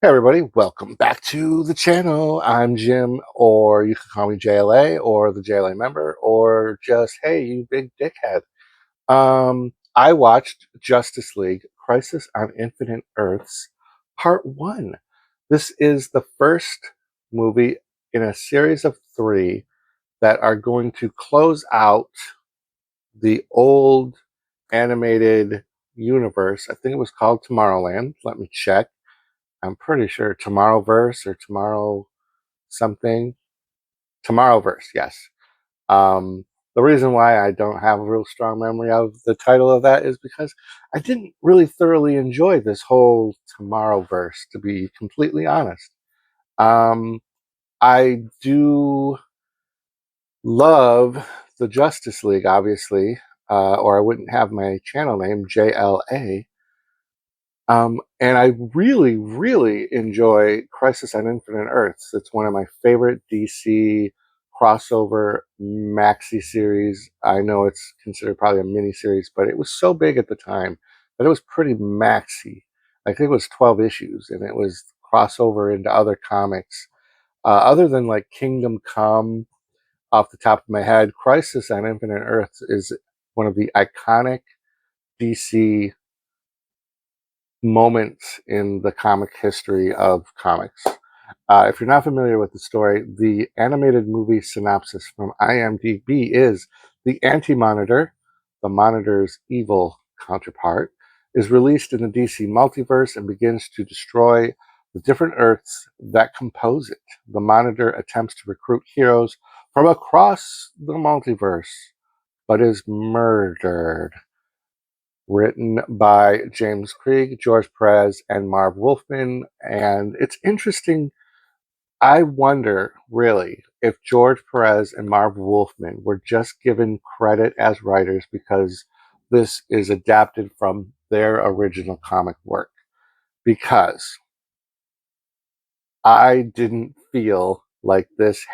Hey everybody, welcome back to the channel. I'm Jim, or you can call me JLA, or the JLA member, or just, hey, you big dickhead. I watched Justice League Crisis on Infinite Earths Part 1. This is the first movie in a series of three that are going to close out the old animated universe. I think it was called Tomorrowland. Let me check. I'm pretty sure Tomorrowverse or Tomorrow something. Tomorrowverse, yes. Um, the reason why I don't have a real strong memory of the title of that is because I didn't really thoroughly enjoy this whole Tomorrowverse, to be completely honest. Um, I do love the Justice League, obviously, or I wouldn't have my channel name, JLA. And I really, really enjoy Crisis on Infinite Earths. It's one of my favorite DC crossover maxi series. I know it's considered probably a mini series, but it was so big at the time that it was pretty maxi. I think it was 12 issues, and it was crossover into other comics. Other than like Kingdom Come, off the top of my head, Crisis on Infinite Earths is one of the iconic DC moments in the comic history of comics. If you're not familiar with the story, the animated movie synopsis from IMDb is the Anti-Monitor, the Monitor's evil counterpart, is released in the DC Multiverse and begins to destroy the different Earths that compose it. The Monitor attempts to recruit heroes from across the multiverse, but is murdered. Written by James Krieg, George Perez, and Marv Wolfman. And it's interesting. I wonder, really, if George Perez and Marv Wolfman were just given credit as writers because this is adapted from their original comic work. Because I didn't feel like this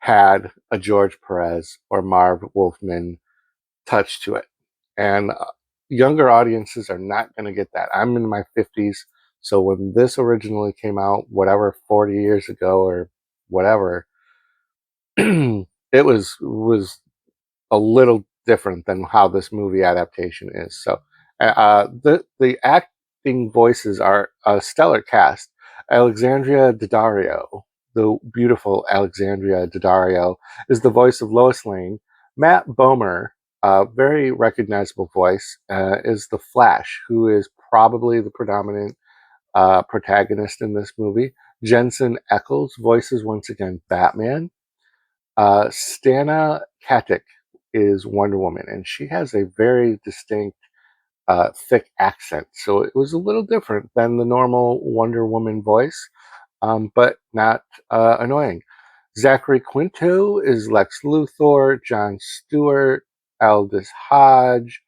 had a George Perez or Marv Wolfman touch to it. And younger audiences are not going to get that. I'm in my 50s, so when this originally came out, whatever, 40 years ago or whatever, it was a little different than how this movie adaptation is. So the acting voices are a stellar cast. Alexandria Daddario, the beautiful Alexandria Daddario, is the voice of Lois Lane. Matt Bomer, a very recognizable voice, is the Flash, who is probably the predominant protagonist in this movie. Jensen Ackles voices once again Batman. Stana Katic is Wonder Woman, and she has a very distinct, thick accent. So it was a little different than the normal Wonder Woman voice, but not annoying. Zachary Quinto is Lex Luthor. John Stewart, Aldous Hodge.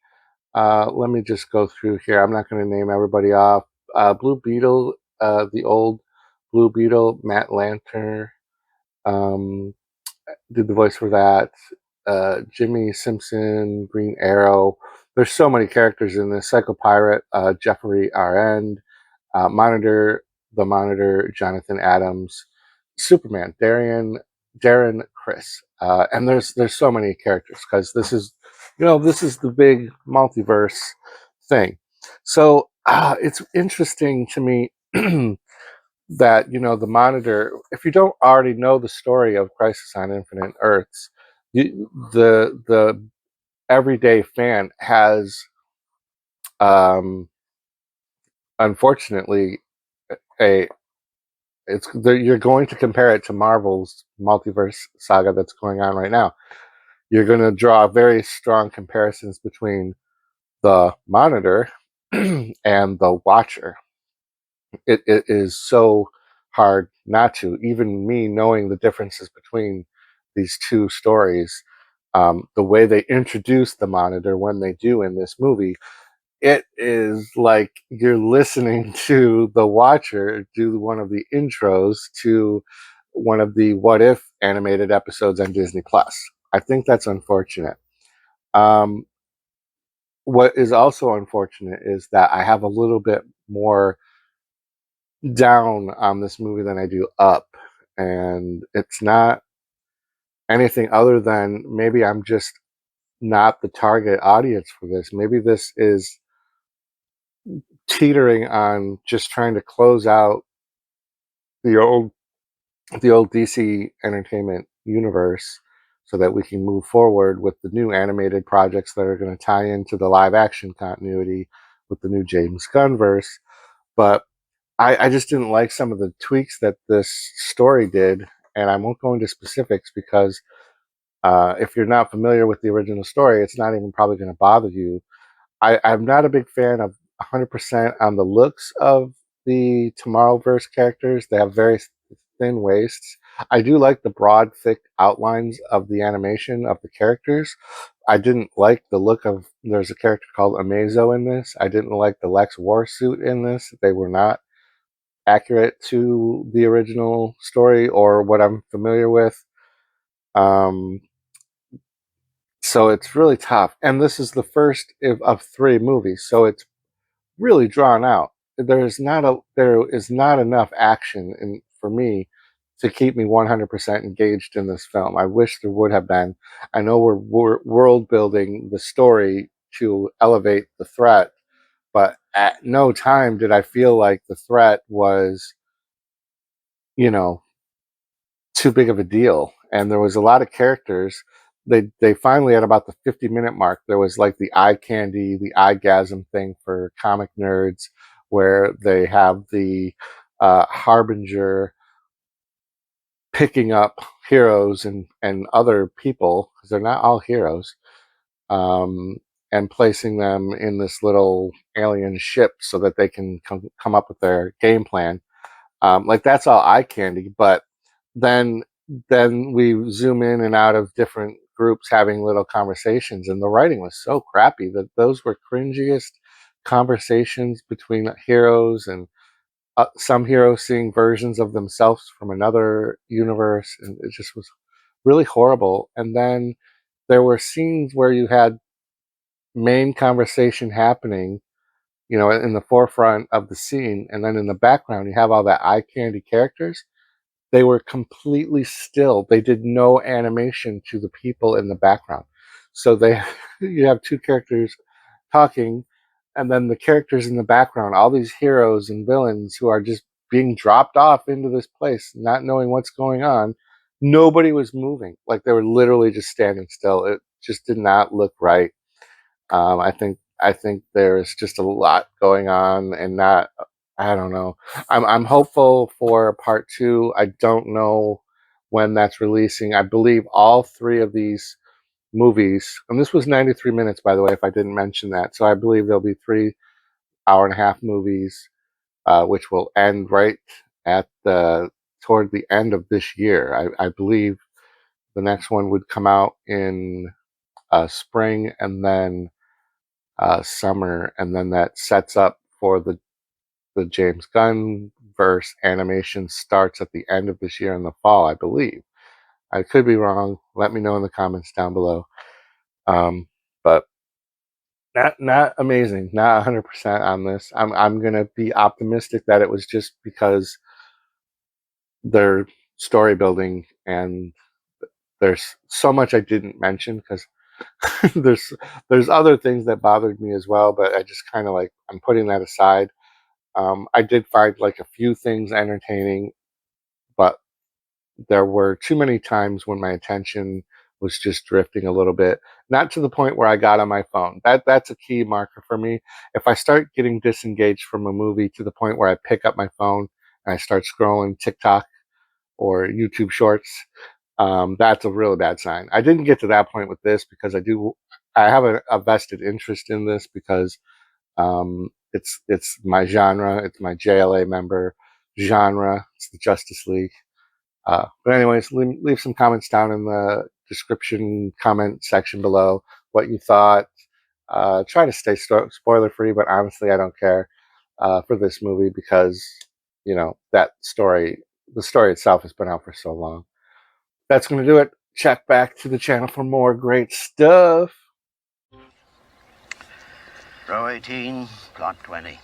Let me just go through here. I'm not going to name everybody off. Blue Beetle, the old Blue Beetle, Matt Lanter. Um, did the voice for that. Jimmy Simpson, Green Arrow. There's so many characters in this. Psycho Pirate, Jeffrey R. End, Monitor, the Monitor, Jonathan Adams, Superman, Darren Chris, and there's so many characters because this is the big multiverse thing. So it's interesting to me that the Monitor, if you don't already know the story of Crisis on Infinite Earths, the everyday fan has um unfortunately a you're going to compare it to Marvel's multiverse saga that's going on right now. You're going to draw very strong comparisons between the Monitor and the Watcher. It is so hard not to. Even me knowing the differences between these two stories, the way they introduce the Monitor when they do in this movie, it is like you're listening to the Watcher do one of the intros to one of the What If animated episodes on Disney Plus. I think that's unfortunate. Um, what is also unfortunate is that I have a little bit more down on this movie than I do up. And it's not anything other than maybe I'm just not the target audience for this. Maybe this is teetering on just trying to close out the old DC entertainment universe so that we can move forward with the new animated projects that are going to tie into the live action continuity with the new James Gunn verse. But I just didn't like some of the tweaks that this story did, and I won't go into specifics because if you're not familiar with the original story, it's not even probably going to bother you. I'm not a big fan of 100% on the looks of the Tomorrowverse characters. They have very thin waists. I do like the broad, thick outlines of the animation of the characters. I didn't like the look of. There's a character called Amazo in this. I didn't like the Lex War suit in this. They were not accurate to the original story or what I'm familiar with. Um, so it's really tough. And this is the first of three movies, so it's really drawn out. There is not enough action for me to keep me 100% engaged in this film. I wish there would have been. I know we're world building the story to elevate the threat, but at no time did I feel like the threat was, you know, too big of a deal. And there was a lot of characters. They finally at about the 50-minute mark, there was like the eye candy, the eyegasm thing for comic nerds, where they have the harbinger picking up heroes and other people because they're not all heroes, um, and placing them in this little alien ship so that they can come up with their game plan. Like that's all eye candy, but then then we zoom in and out of different groups having little conversations, and the writing was so crappy that those were cringiest conversations between heroes, and some heroes seeing versions of themselves from another universe, and it just was really horrible. And then there were scenes where you had main conversation happening, in the forefront of the scene, and then in the background you have all that eye candy characters. They were completely still. They did no animation to the people in the background. So they you have two characters talking, and then the characters in the background, all these heroes and villains who are just being dropped off into this place, not knowing what's going on. Nobody was moving. Like they were literally just standing still. It just did not look right. I think there's just a lot going on, and not. I don't know. I'm hopeful for part two. I don't know when that's releasing. I believe all three of these movies, and this was 93 minutes, by the way, if I didn't mention that. So I believe there'll be 3 hour-and-a-half movies, which will end right at the toward the end of this year. I believe the next one would come out in spring, and then summer, and then that sets up for the James Gunn verse animation starts at the end of this year in the fall, I believe. I could be wrong. Let me know in the comments down below. But not amazing, not 100% on this. I'm gonna be optimistic that it was just because their story building, and there's so much I didn't mention because there's there's other things that bothered me as well, but I just kind of like I'm putting that aside. I did find like a few things entertaining, but there were too many times when my attention was just drifting a little bit. Not to the point where I got on my phone. That's a key marker for me. If I start getting disengaged from a movie to the point where I pick up my phone and I start scrolling TikTok or YouTube Shorts, that's a really bad sign. I didn't get to that point with this because I have a vested interest in this because it's my genre. It's my JLA member genre. It's the Justice League. But anyways, leave some comments down in the description comment section below what you thought. Try to stay spoiler free, but honestly, I don't care for this movie because the story itself has been out for so long. That's going to do it. Check back to the channel for more great stuff. Row 18, plot 20.